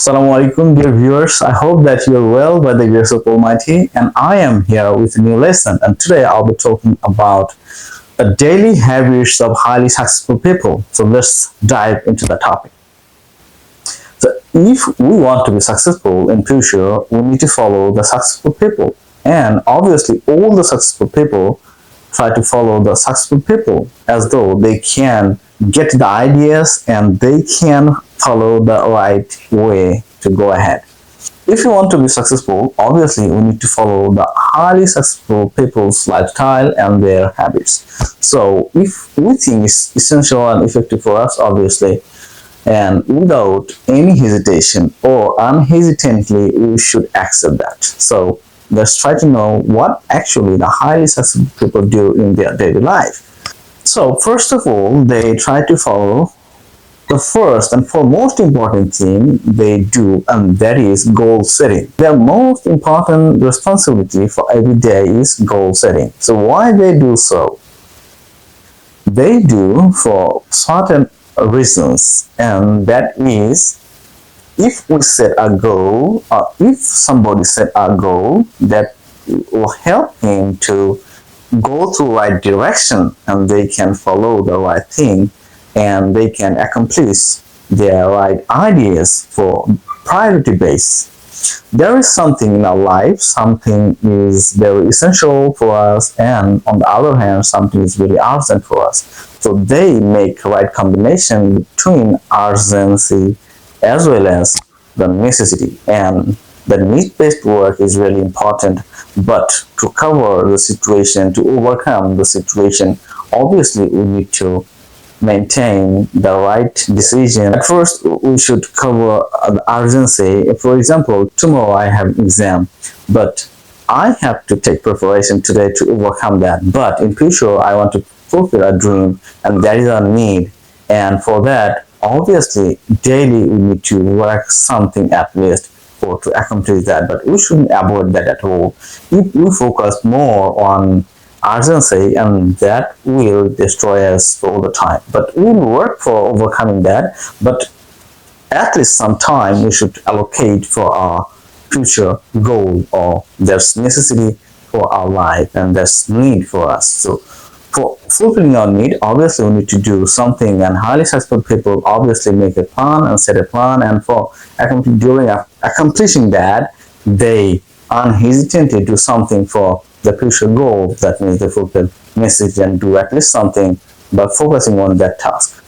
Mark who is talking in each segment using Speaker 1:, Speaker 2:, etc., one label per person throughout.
Speaker 1: Assalamu alaikum, dear viewers. I hope that you are well by the grace of Almighty, and I am here with a new lesson. And today I'll be talking about the daily habits of highly successful people. So let's dive into the topic. So if we want to be successful in future, we need to follow the successful people. And obviously, all the successful people try to follow the successful people as though they can get the ideas and they can follow the right way to go ahead. If you want to be successful, obviously we need to follow the highly successful people's lifestyle and their habits. So if we think it's essential and effective for us, obviously, and without any hesitation or unhesitantly, we should accept that. So let's try to know what actually the highly successful people do in their daily life. So first of all, they try to follow the first and foremost important thing they do, and that is goal setting. Their most important responsibility for every day is goal setting. So why they do so? They do for certain reasons, and that is, if we set a goal, or if somebody set a goal, that will help him to go to right direction, and they can follow the right thing, and they can accomplish their right ideas for priority base. There is something in our life, something is very essential for us, and on the other hand, something is very urgent for us. So they make right combination between urgency as well as the necessity, and the need-based work is really important. But to cover the situation, to overcome the situation, obviously we need to maintain the right decision. At first, we should cover the urgency. For example, tomorrow I have an exam, but I have to take preparation today to overcome that. But in future, I want to fulfill a dream, and that is a need. And for that, obviously, daily we need to work something at least for to accomplish that. But we shouldn't avoid that at all. If we focus more on urgency, and that will destroy us all the time. But we will work for overcoming that. But at least some time we should allocate for our future goal, or there's necessity for our life and there's need for us. So for fulfilling our need, obviously we need to do something, and highly successful people obviously make a plan and set a plan, and for during accomplishing that, they unhesitantly do something for the future goal. That means they fulfill message and do at least something by focusing on that task.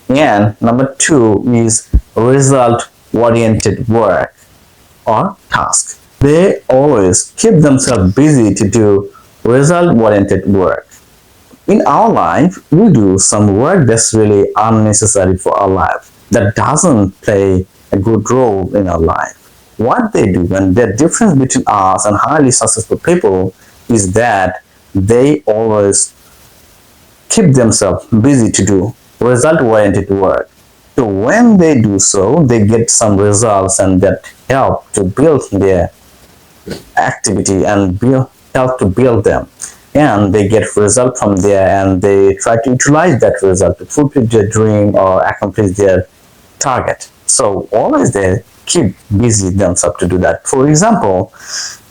Speaker 1: And number two is result oriented work or task. They always keep themselves busy to do result oriented work. In our life, we do some work that's really unnecessary for our life, that doesn't play a good role in our life. What they do, and the difference between us and highly successful people, is that they always keep themselves busy to do result-oriented work. So when they do so, they get some results, and that help to build their activity and help to build them. And they get result from there, and they try to utilize that result to fulfill their dream or accomplish their target. So always they keep busy themselves to do that. For example,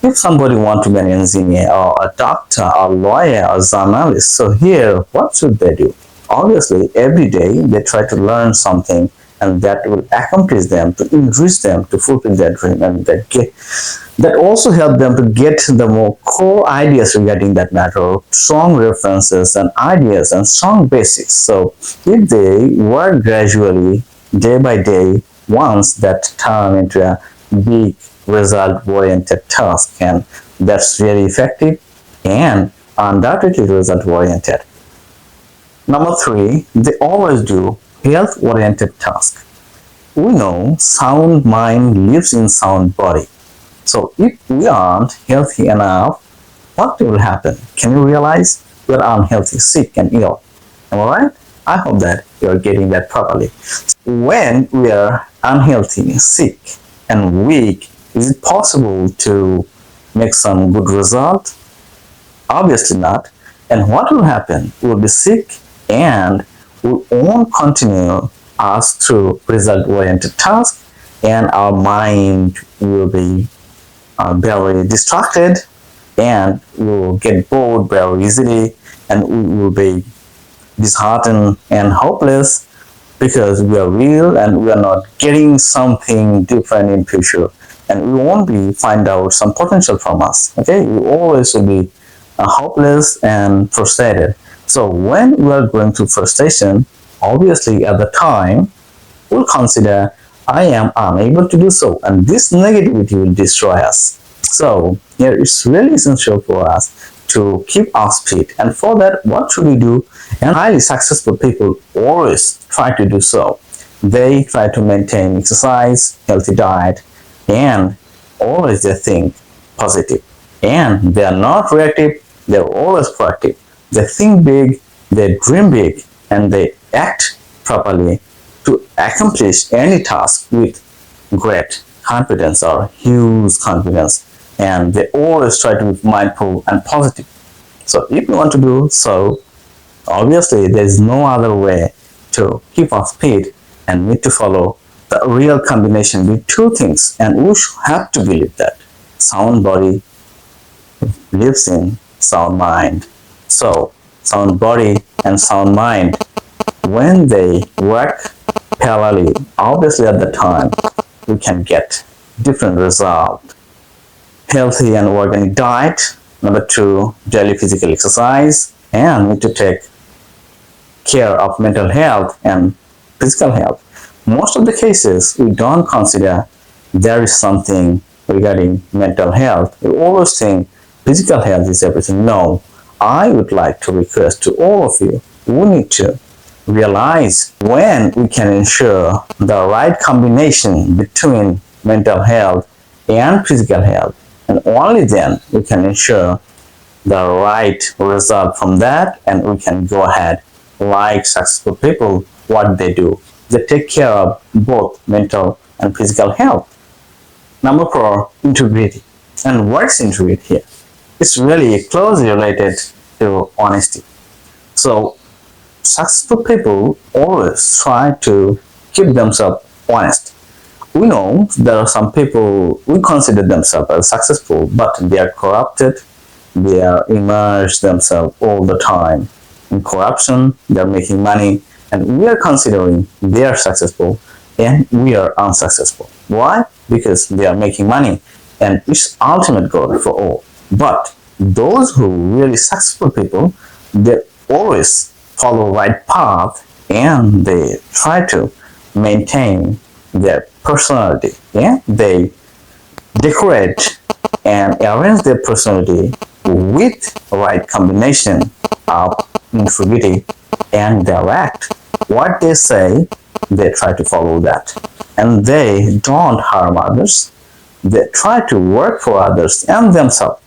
Speaker 1: if somebody wants to be an engineer or a doctor or lawyer or journalist, so here what should they do? Obviously every day they try to learn something, and that will accomplish them, to enrich them to fulfill their dream, and that also help them to get the more core ideas regarding that matter, strong references and ideas and strong basics. So if they work gradually, day by day, once that turn into a big result-oriented task, and that's really effective and undoubtedly result-oriented. Number three, they always do health-oriented task. We know sound mind lives in sound body. So if we aren't healthy enough, what will happen? Can you realize we are unhealthy, sick and ill? Am I right? I hope that you are getting that properly. When we are unhealthy, sick and weak, is it possible to make some good result? Obviously not. And what will happen? We will be sick, and we won't continue us through result-oriented tasks, and our mind will be very distracted, and we will get bored very easily, and we will be disheartened and hopeless because we are real and we are not getting something different in future, and we won't be find out some potential from us. Okay, we always will be hopeless and frustrated. So when we are going through frustration, obviously at the time we'll consider I am unable to do so, and this negativity will destroy us. So here it's really essential for us to keep our speed, and for that, what should we do? And highly successful people always try to do so. They try to maintain exercise, healthy diet, and always they think positive. And they are not reactive, they're always proactive. They think big, they dream big, and they act properly to accomplish any task with great confidence or huge confidence. And they always try to be mindful and positive. So if you want to do so, obviously there is no other way to keep our speed, and need to follow the real combination with two things, and we have to believe that sound body lives in sound mind. So sound body and sound mind, when they work parallelly, obviously at the time we can get different result. Healthy and organic diet. Number two, daily physical exercise, and need to take care of mental health and physical health. Most of the cases we don't consider there is something regarding mental health. We always think physical health is everything. No, I would like to request to all of you, we need to realize when we can ensure the right combination between mental health and physical health, and only then we can ensure the right result from that, and we can go ahead like successful people. What they do, they take care of both mental and physical health. Number four, integrity. And what's integrity here? It's really closely related to honesty. So successful people always try to keep themselves honest. We know there are some people who consider themselves as successful, but they are corrupted. They are immersed themselves all the time in corruption. They are making money, and we are considering they are successful, and we are unsuccessful. Why? Because they are making money, and it's ultimate goal for all. But those who really successful people, they always follow right path, and they try to maintain their personality. Yeah, they decorate and arrange their personality with right combination of integrity, and their act. What they say, they try to follow that, and they don't harm others. They try to work for others and themselves,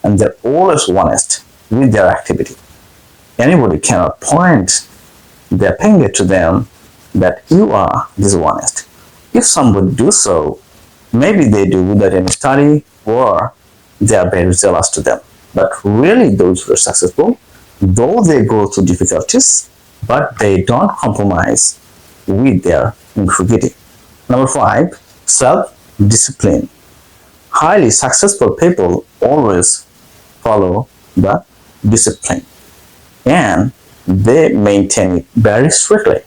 Speaker 1: and they're always honest with their activity. Anybody cannot point their finger to them that you are dishonest. If somebody do so, maybe they do without any study, or they are very zealous to them. But really those who are successful, though they go through difficulties, but they don't compromise with their integrity. Number five, self-discipline. Highly successful people always follow the discipline, and they maintain it very strictly.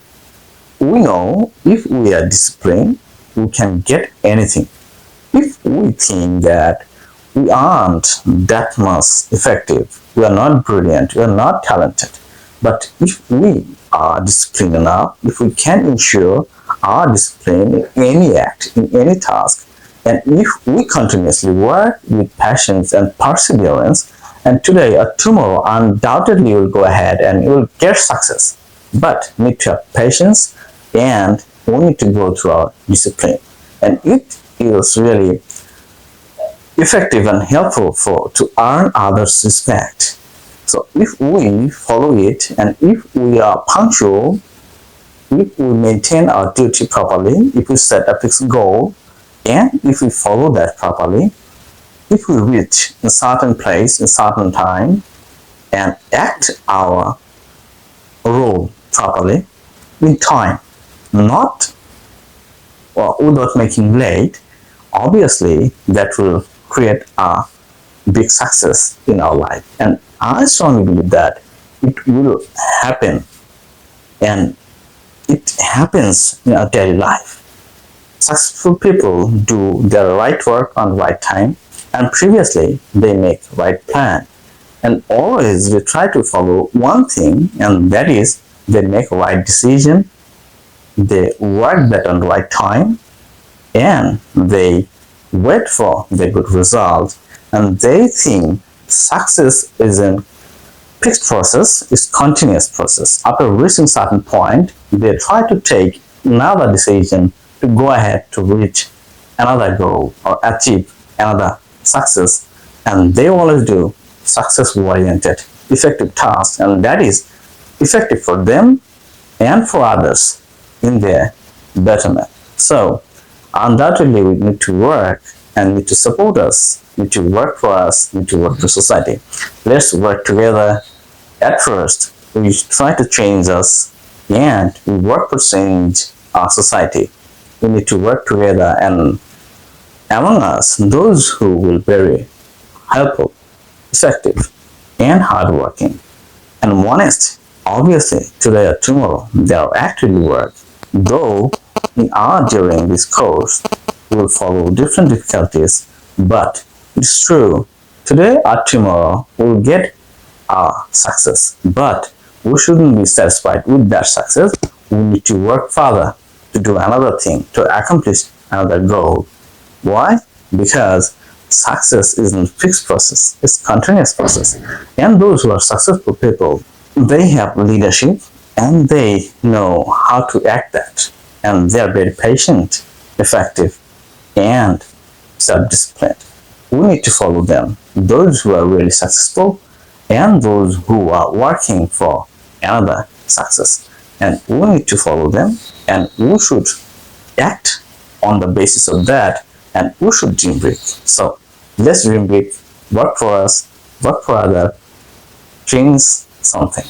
Speaker 1: We know if we are disciplined, we can get anything. If we think that we aren't that much effective, we are not brilliant, we are not talented, but if we are disciplined enough, if we can ensure our discipline in any act, in any task, and if we continuously work with patience and perseverance, and today or tomorrow undoubtedly you will go ahead and you will get success. But need to have patience, and we need to go through our discipline, and it is really effective and helpful for to earn others' respect. So if we follow it, and if we are punctual, if we maintain our duty properly, if we set a fixed goal, and if we follow that properly, if we reach a certain place in certain time and act our role properly in time, not or without making late, obviously that will create a big success in our life. And I strongly believe that it will happen, and it happens in our daily life. Successful people do their right work on right time, and previously they make right plan. And always they try to follow one thing, and that is they make right decision, they work that on right time, and they wait for the good result. And they think success is a fixed process, it's continuous process. After reaching certain point, they try to take another decision to go ahead to reach another goal or achieve another success. And they always do success oriented effective tasks, and that is effective for them and for others in their betterment. So undoubtedly we need to work and need to support us, need to work for us, need to work for society. Let's work together. At first we try to change us, and we work to change our society. We need to work together, and among us those who will be very helpful, effective, and hardworking and honest. Obviously, today or tomorrow, they'll actually work. Though in our during this course, we will follow different difficulties, but it's true. Today or tomorrow, we'll get our success. But we shouldn't be satisfied with that success. We need to work further to do another thing, to accomplish another goal. Why? Because success isn't a fixed process, it's a continuous process. And those who are successful people, they have leadership and they know how to act that. And they are very patient, effective, and self-disciplined. We need to follow them. Those who are really successful and those who are working for another success. And we need to follow them, and we should act on the basis of that, and we should dream big. So let's dream big, work for us, work for others, change something.